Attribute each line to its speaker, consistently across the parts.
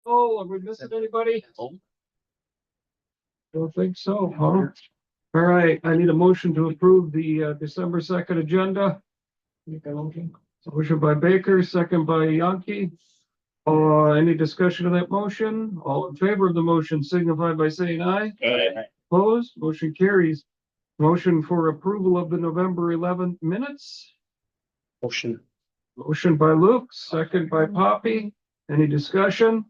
Speaker 1: Oh, are we missing anybody? Don't think so, huh? All right, I need a motion to approve the December 2nd agenda. Motion by Baker, second by Yankee. Any discussion of that motion? All in favor of the motion signify by saying aye.
Speaker 2: Aye.
Speaker 1: Opposed, motion carries. Motion for approval of the November 11th minutes.
Speaker 2: Motion.
Speaker 1: Motion by Luke, second by Poppy. Any discussion?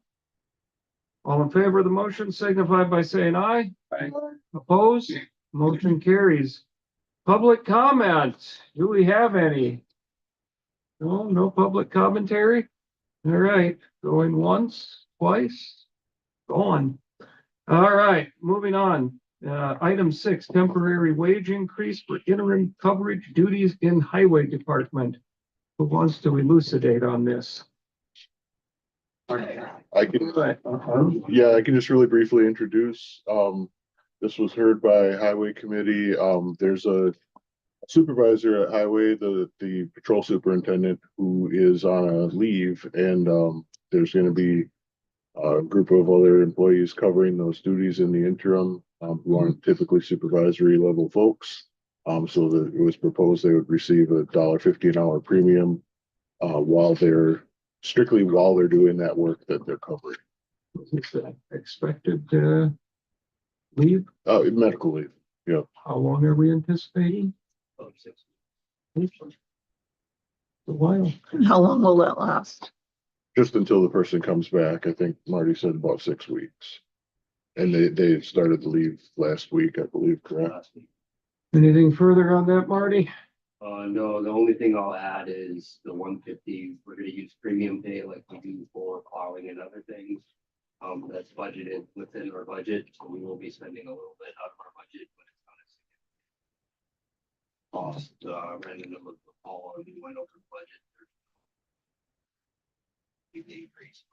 Speaker 1: All in favor of the motion signify by saying aye.
Speaker 2: Aye.
Speaker 1: Opposed, motion carries. Public comment, do we have any? No, no public commentary? All right, going once, twice, gone. All right, moving on. Item 6, temporary wage increase for interim coverage duties in highway department. Who wants to elucidate on this?
Speaker 3: I can, yeah, I can just really briefly introduce, this was heard by Highway Committee. There's a supervisor at Highway, the patrol superintendent, who is on a leave, and there's gonna be a group of other employees covering those duties in the interim, who aren't typically supervisory level folks. So that it was proposed they would receive $1.50 an hour premium, strictly while they're doing that work that they're covering.
Speaker 1: Is that expected leave?
Speaker 3: Medical leave, yeah.
Speaker 1: How long are we anticipating?
Speaker 2: 6
Speaker 1: A while.
Speaker 4: How long will that last?
Speaker 3: Just until the person comes back. I think Marty said about 6 weeks. And they started the leave last week, I believe, correct?
Speaker 1: Anything further on that, Marty?
Speaker 2: No, the only thing I'll add is the 150, we're gonna use premium pay like we do for plowing and other things. That's budgeted within our budget, so we will be spending a little bit out of our budget, but it's not a significant cost. Random number of all, we went over budget. Big increase.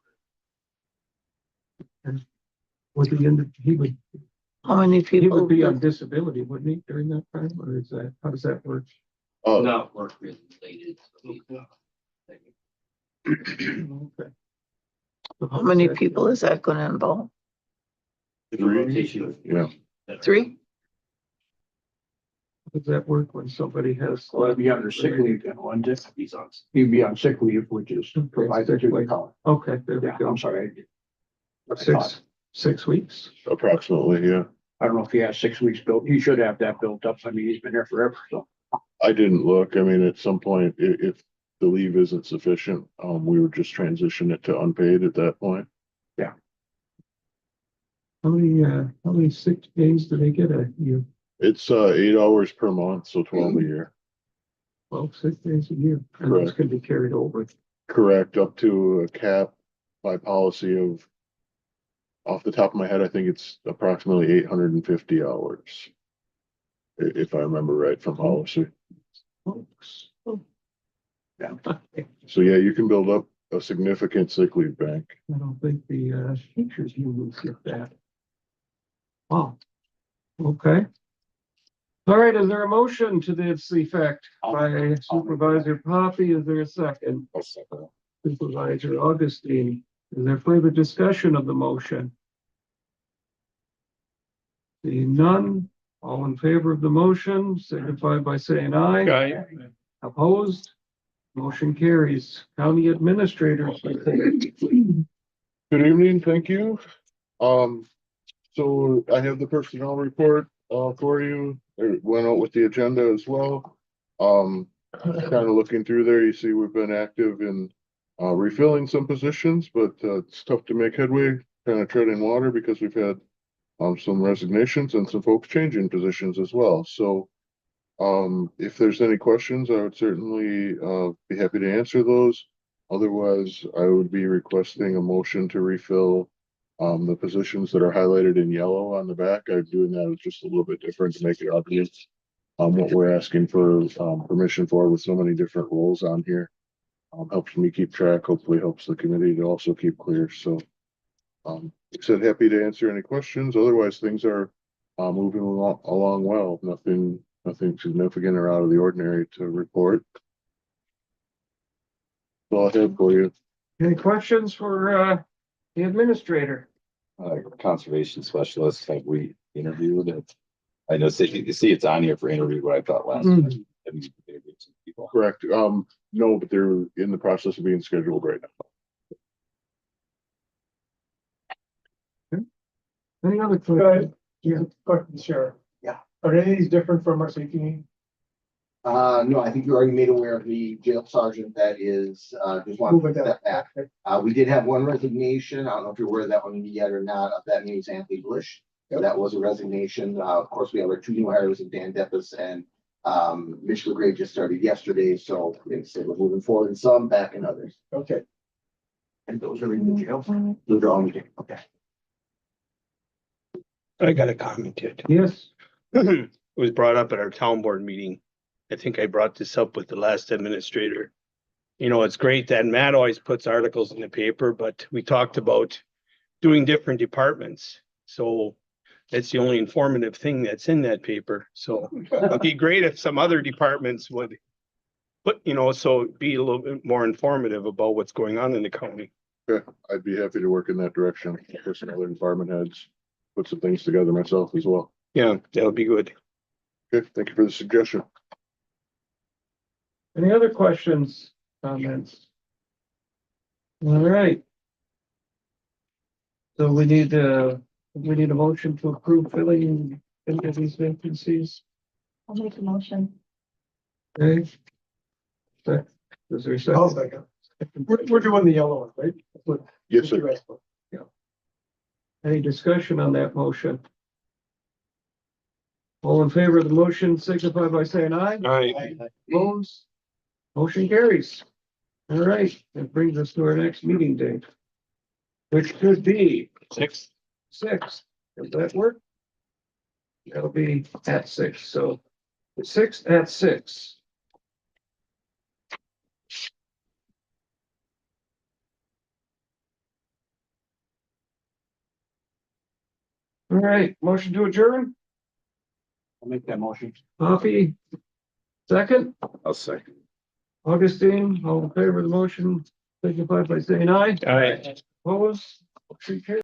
Speaker 1: Would the end, he would
Speaker 4: How many people?
Speaker 1: be on disability, wouldn't he, during that time, or is that, how does that work?
Speaker 2: Not work related.
Speaker 1: Okay.
Speaker 4: How many people is that gonna involve?
Speaker 2: Rotation.
Speaker 3: Yeah.
Speaker 4: 3?
Speaker 1: How does that work when somebody has?
Speaker 5: Well, that'd be under sick leave then, wouldn't it?
Speaker 2: He's on.
Speaker 5: He'd be on sick leave, which is provided through the college.
Speaker 1: Okay, there we
Speaker 5: Yeah,
Speaker 1: go.
Speaker 5: I'm sorry.
Speaker 1: Six weeks.
Speaker 3: Approximately, yeah.
Speaker 5: I don't know if he has 6 weeks built. He should have that built up. I mean, he's been there forever, so.
Speaker 3: I didn't look. I mean, at some point, if the leave isn't sufficient, we would just transition it to unpaid at that point.
Speaker 1: How many sick days do they get a year?
Speaker 3: It's 8 hours per month, so 12 a year.
Speaker 1: 12 sick days a year. And those
Speaker 3: Correct.
Speaker 1: can be carried over.
Speaker 3: Correct, up to a cap by policy of, off the top of my head, I think it's approximately 850 hours. If I remember right from policy.
Speaker 1: Folks.
Speaker 5: Yeah.
Speaker 3: So yeah, you can build up a significant sick leave bank.
Speaker 1: I don't think the teachers unions get that. Wow. Okay. All right, is there a motion to this effect by Supervisor Poppy? Is there a second? Supervisor Augustine, is there further discussion of the motion? Seeing none, all in favor of the motion, signify by saying aye.
Speaker 2: Aye.
Speaker 1: Opposed? Motion carries. County Administrator.
Speaker 3: Good evening, thank you. So I have the personnel report for you. It went out with the agenda as well. Kind of looking through there, you see we've been active in refilling some positions, but it's tough to make headway, kind of treading water because we've had some resignations and some folks changing positions as well. So if there's any questions, I would certainly be happy to answer those. Otherwise, I would be requesting a motion to refill the positions that are highlighted in yellow on the back. I'm doing that just a little bit different to make it obvious what we're asking for permission for with so many different roles on here. Helps me keep track, hopefully helps the committee to also keep clear. So like I said, happy to answer any questions. Otherwise, things are moving along well. Nothing significant or out of the ordinary to report. That's all I have for you.
Speaker 1: Any questions for the administrator.
Speaker 6: Conservation specialist that we interviewed. I know, you see it's on here for interview, but I thought last
Speaker 1: Hmm.
Speaker 6: time. that we interviewed some people.
Speaker 3: Correct. No, but they're in the process of being scheduled right now.
Speaker 1: Any other questions?
Speaker 7: Yeah, question, Sheriff.
Speaker 8: Yeah.
Speaker 7: Are any of these different from our safety meeting?
Speaker 8: No, I think you already made aware of the jail sergeant that is, just want
Speaker 7: Moving
Speaker 8: to step back.
Speaker 7: that.
Speaker 8: We did have one resignation. I don't know if you're aware of that one yet or not. That means Anthony Bush. So that was a resignation. Of course, we have our two new hires of Dan Deppis and Mitch LeGray just started yesterday. So instead we're moving forward in some, back in others.
Speaker 7: Okay.
Speaker 8: And those are in the jail. Those are all in the jail. Okay.
Speaker 9: I got a comment to it.
Speaker 1: Yes,
Speaker 9: It was brought up at our town board meeting. I think I brought this up with the last administrator. You know, it's great that Matt always puts articles in the paper, but we talked about doing different departments. So that's the only informative thing that's in that paper. So it'd be great if some other departments would, but you know, so be a little bit more informative about what's going on in the county.
Speaker 3: Okay, I'd be happy to work in that direction. For some other department heads, put some things together myself as well.
Speaker 9: Yeah, that would be good.
Speaker 3: Okay, thank you for the suggestion.
Speaker 1: any other questions, comments? All right. So we need a motion to approve filling into these vacancies.
Speaker 10: I'll make a motion.
Speaker 1: Okay. Is there a
Speaker 7: I'll
Speaker 1: second?
Speaker 7: second. We're doing the yellow one, right? That's what-
Speaker 3: Yes,
Speaker 7: that's what
Speaker 3: sir.
Speaker 7: you asked for.
Speaker 1: Any discussion on that motion? All in favor of the motion signify by saying aye.
Speaker 9: All right.
Speaker 1: Opposed? Motion carries. All right, that brings us to our next meeting date. Which could be
Speaker 9: 6.
Speaker 1: 6. Does that work? That'll be at 6, so the 6th at 6. All right, motion to adjourn,
Speaker 5: I'll make that motion.
Speaker 1: Coffee. Second,
Speaker 6: I'll say.
Speaker 1: Augustine, all in favor of the motion, signify by saying aye.
Speaker 9: All right.
Speaker 1: Opposed? Motion carries.